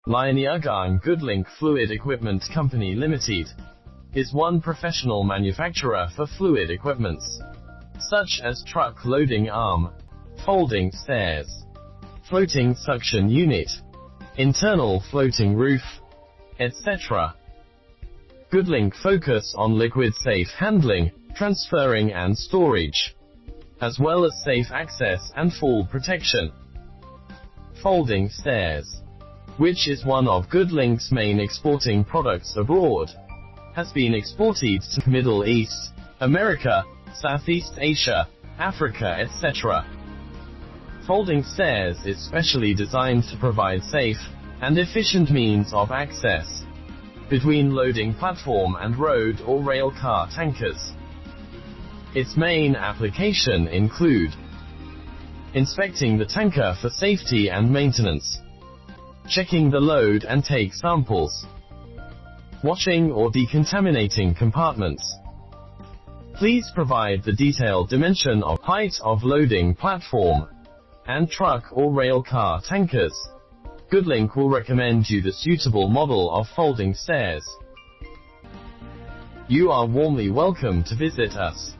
Niagang Goodlink Fluid Equipment Company Limited is one professional manufacturer for fluid equipments, such as truck loading arm, folding stairs, floating suction unit, internal floating roof, etc. Goodlink focus on liquid safe handling, transferring and storage, as well as safe access and fall protection. Folding stairs, which is one of Goodlink's main exporting products abroad, has been exported to Middle East, America, Southeast Asia, Africa, etc. Folding stairs is specially designed to provide safe and efficient means of access between loading platform and road or rail car tankers. Its main application include inspecting the tanker for safety and maintenance, checking the load and take samples, washing or decontaminating compartments. Please provide the detailed dimension of height of loading platform and truck or rail car tankers. Goodlink will recommend you the suitable model of folding stairs. You are warmly welcome to visit us.